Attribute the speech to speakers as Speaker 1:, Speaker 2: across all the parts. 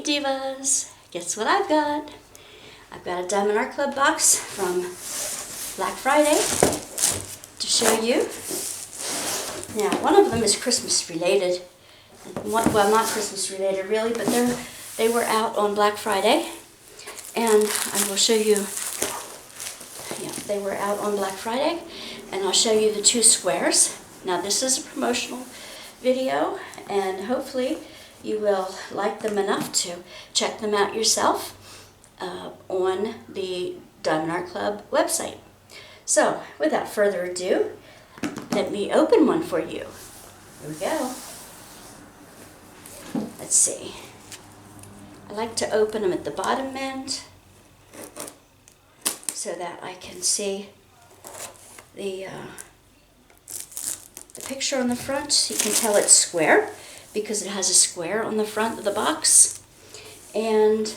Speaker 1: Divas, guess what I've got? I've got a Diamond Art Club box from Black Friday to show you. Now, one of them is Christmas related. Well, not Christmas related really, but they were out on Black Friday. And I will show you, they were out on Black Friday. And I'll show you the two squares. Now, this is a promotional video, and hopefully you will like them enough to check them out yourself on the Diamond Art Club website. So, without further ado, let me open one for you. Here we go. Let's see. I like to open them at the bottom end so that I can see the picture on the front. You can tell it's square because it has a square on the front of the box. And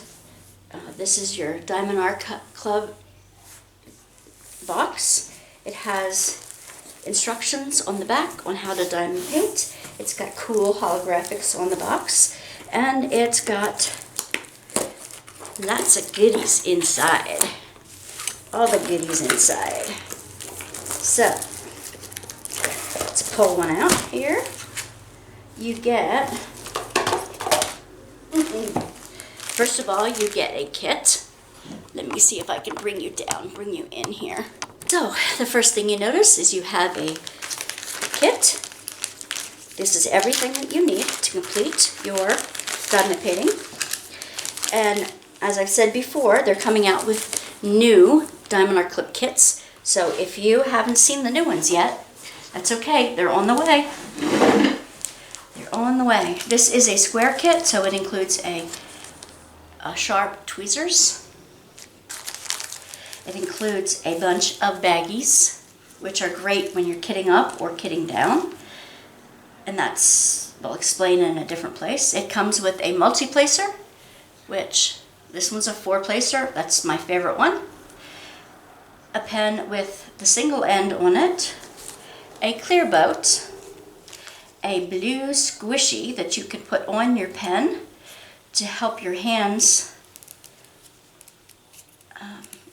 Speaker 1: this is your Diamond Art Club box. It has instructions on the back on how to diamond paint. It's got cool holographics on the box. And it's got lots of goodies inside. All the goodies inside. So, let's pull one out here. You get, first of all, you get a kit. Let me see if I can bring you down, bring you in here. So, the first thing you notice is you have a kit. This is everything that you need to complete your diamond painting. And as I've said before, they're coming out with new Diamond Art Club kits. So if you haven't seen the new ones yet, that's okay. They're on the way. They're on the way. This is a square kit, so it includes a sharp tweezers. It includes a bunch of baggies, which are great when you're kitting up or kitting down. And that's, we'll explain in a different place. It comes with a multi-placer, which this one's a 4-placer. That's my favorite one. A pen with the single end on it, a clear boat, a blue squishy that you can put on your pen to help your hands.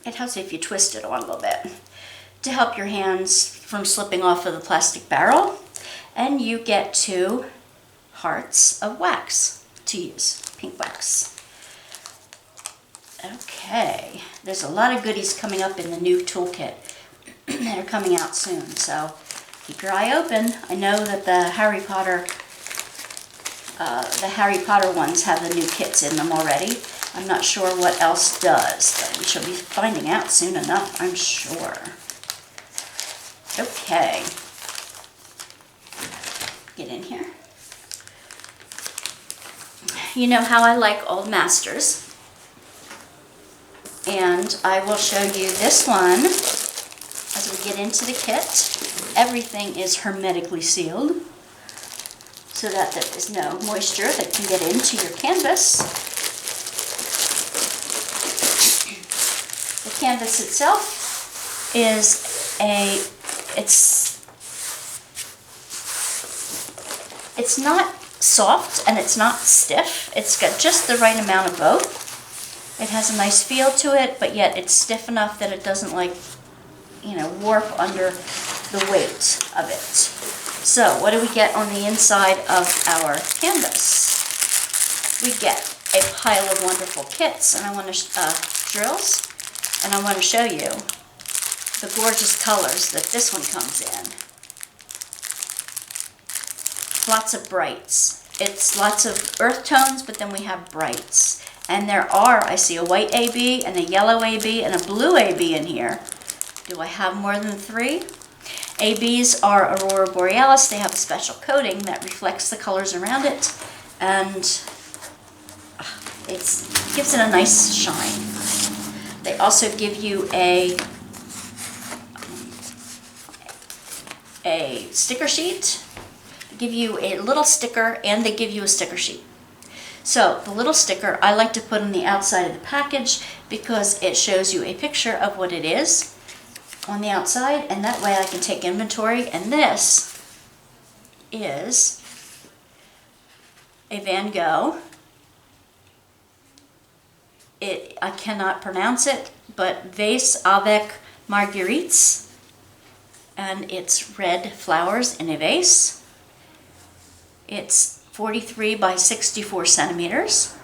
Speaker 1: It helps if you twist it on a little bit to help your hands from slipping off of the plastic barrel. And you get 2 hearts of wax to use, pink wax. Okay, there's a lot of goodies coming up in the new toolkit that are coming out soon, so keep your eye open. I know that the Harry Potter ones have the new kits in them already. I'm not sure what else does, but we shall be finding out soon enough, I'm sure. Okay, get in here. You know how I like old masters. And I will show you this one as we get into the kit. Everything is hermetically sealed so that there is no moisture that can get into your canvas. The canvas itself is it's not soft and it's not stiff. It's got just the right amount of both. It has a nice feel to it, but yet it's stiff enough that it doesn't warp under the weight of it. So what do we get on the inside of our canvas? We get a pile of wonderful kits, and I want to drills, and I want to show you the gorgeous colors that this one comes in. Lots of brights. It's lots of earth tones, but then we have brights. And there are, I see a white AB and a yellow AB and a blue AB in here. Do I have more than 3? ABs are Aurora Borealis. They have a special coating that reflects the colors around it. And it gives it a nice shine. They also give you a sticker sheet. They give you a little sticker and they give you a sticker sheet. So the little sticker I like to put on the outside of the package because it shows you a picture of what it is on the outside, and that way I can take inventory. And this is a Van Gogh I cannot pronounce it, but Vase, Avec, Marguerites, and it's red flowers in a vase. It's 43 by 64 centimeters.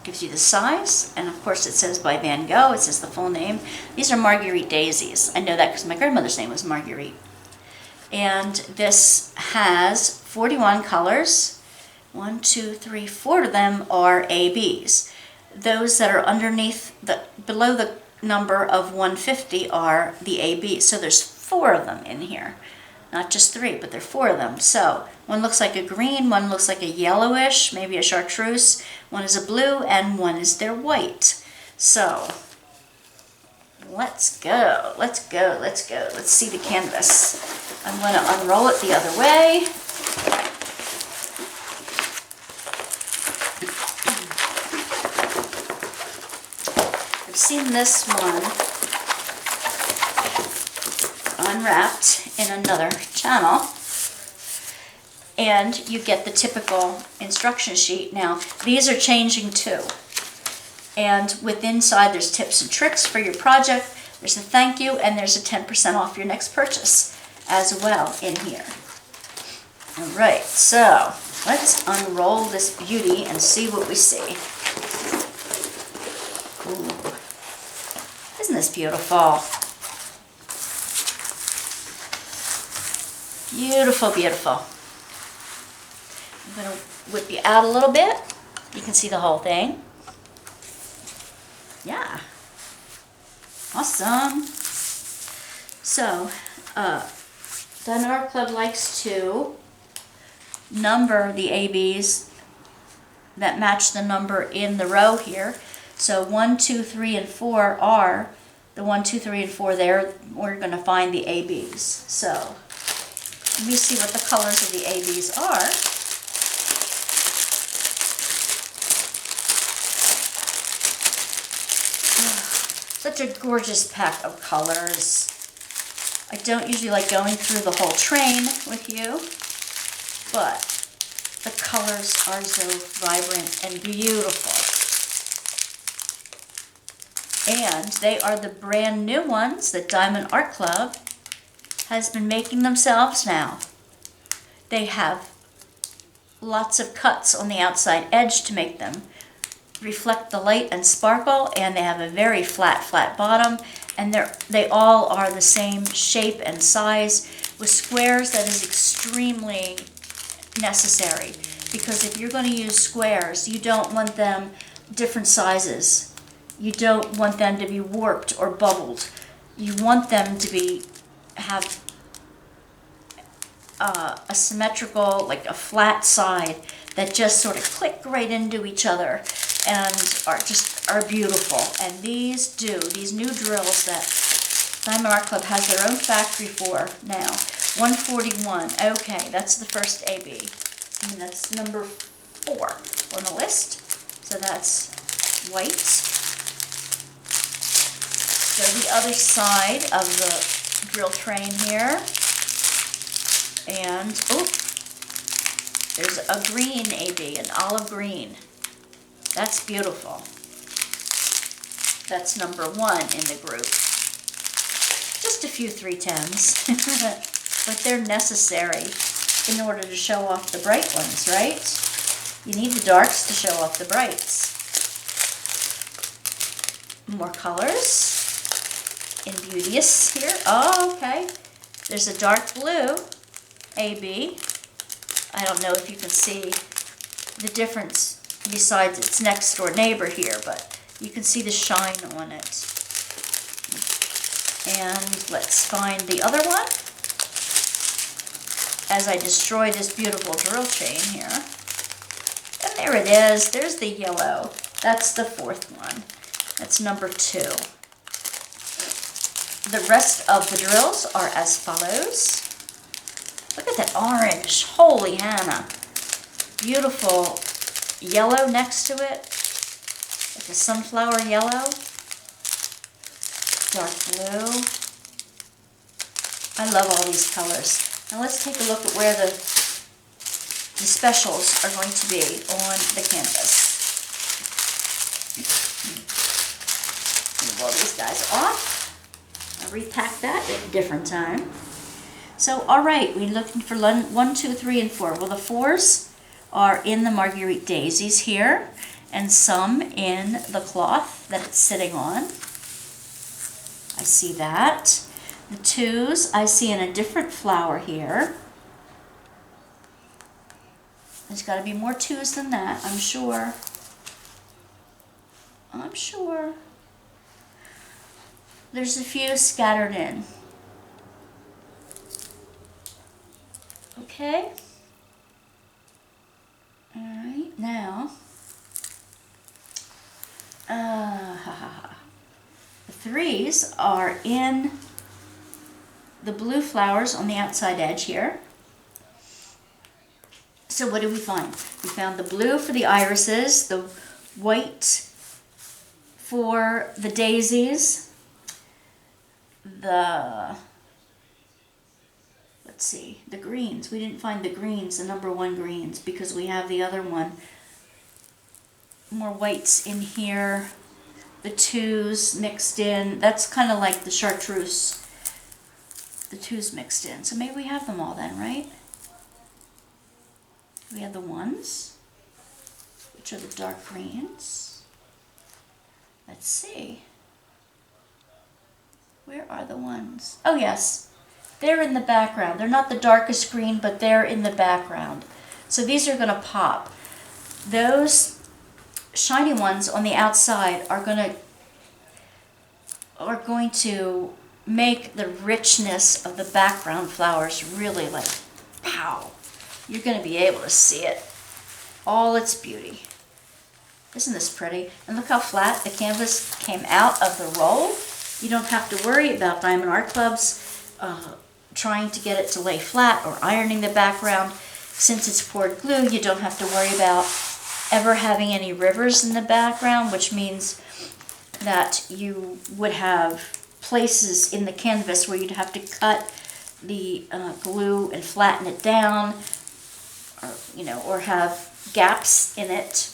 Speaker 1: Gives you the size, and of course it says by Van Gogh. It says the full name. These are Marguerite daisies. I know that because my grandmother's name was Marguerite. And this has 41 colors. 1, 2, 3, 4 of them are ABs. Those that are underneath, below the number of 150 are the ABs. So there's 4 of them in here. Not just 3, but there are 4 of them. So one looks like a green, one looks like a yellowish, maybe a chartreuse, one is a blue, and one is their white. So let's go, let's go, let's go. Let's see the canvas. I'm going to unroll it the other way. I've seen this one unwrapped in another channel, and you get the typical instruction sheet. Now these are changing too, and with inside there's tips and tricks for your project, there's a thank you, and there's a 10% off your next purchase as well in here. Alright, so let's unroll this beauty and see what we see. Ooh. Isn't this beautiful? Beautiful, beautiful. I'm going to whip you out a little bit. You can see the whole thing. Yeah. Awesome. So, Diamond Art Club likes to number the ABs that match the number in the row here. So 1, 2, 3, and 4 are the 1, 2, 3, and 4 there. We're going to find the ABs. So let me see what the colors of the ABs are. Such a gorgeous pack of colors. I don't usually like going through the whole train with you, but the colors are so vibrant and beautiful. And they are the brand new ones that Diamond Art Club has been making themselves now. They have lots of cuts on the outside edge to make them reflect the light and sparkle, and they have a very flat bottom, and they all are the same shape and size with squares. That is extremely necessary, because if you're going to use squares, you don't want them different sizes. You don't want them to be warped or bubbled. You want them to have a symmetrical, like a flat side that just sort of click right into each other and are beautiful. And these new drills that Diamond Art Club has their own factory for now. 141. Okay, that's the first AB. And that's number 4 on the list. So that's white. Go to the other side of the drill train here. And, oh, there's a green AB, an olive green. That's beautiful. That's number 1 in the group. Just a few 310s, but they're necessary in order to show off the bright ones, right? You need the darks to show off the brights. More colors in Beauteous here. Oh, okay. There's a dark blue AB. I don't know if you can see the difference besides its next door neighbor here, but you can see the shine on it. And let's find the other one as I destroy this beautiful drill chain here. And there it is. There's the yellow. That's the 4th one. That's number 2. The rest of the drills are as follows. Look at that orange. Holy Hannah. Beautiful yellow next to it. Like a sunflower yellow. Dark blue. I love all these colors. Now let's take a look at where the specials are going to be on the canvas. blow these guys off. I'll repack that at a different time. So, all right, we're looking for 1, 2, 3, and 4. Well, the 4s are in the Marguerite daisies here, and some in the cloth that it's sitting on. I see that. The 2s I see in a different flower here. There's got to be more 2s than that, I'm sure. I'm sure. There's a few scattered in. Okay. All right, now. The 3s are in the blue flowers on the outside edge here. So what did we find? We found the blue for the irises, the white for the daisies, the, let's see, the greens. We didn't find the greens, the number 1 greens, because we have the other one. More whites in here, the 2s mixed in. That's kind of like the chartreuse, the 2s mixed in. So maybe we have them all then, right? We have the 1s, which are the dark greens. Let's see. Where are the 1s? Oh yes, they're in the background. They're not the darkest green, but they're in the background. So these are going to pop. Those shiny ones on the outside are going to make the richness of the background flowers really like, pow. You're going to be able to see it, all its beauty. Isn't this pretty? And look how flat the canvas came out of the roll. You don't have to worry about Diamond Art Club's trying to get it to lay flat or ironing the background. Since it's poured glue, you don't have to worry about ever having any rivers in the background, which means that you would have places in the canvas where you'd have to cut the glue and flatten it down, or have gaps in it,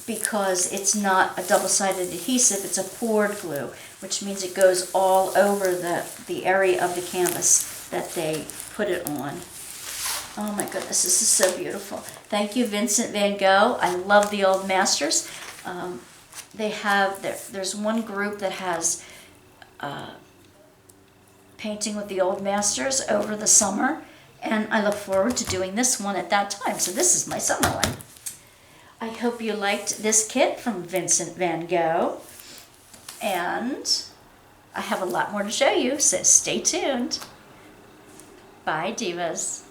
Speaker 1: because it's not a double-sided adhesive, it's a poured glue, which means it goes all over the area of the canvas that they put it on. Oh my goodness, this is so beautiful. Thank you, Vincent van Gogh. I love the old masters. There's one group that has painting with the old masters over the summer, and I look forward to doing this one at that time. So this is my summer one. I hope you liked this kit from Vincent van Gogh, and I have a lot more to show you, so stay tuned. Bye, Divas.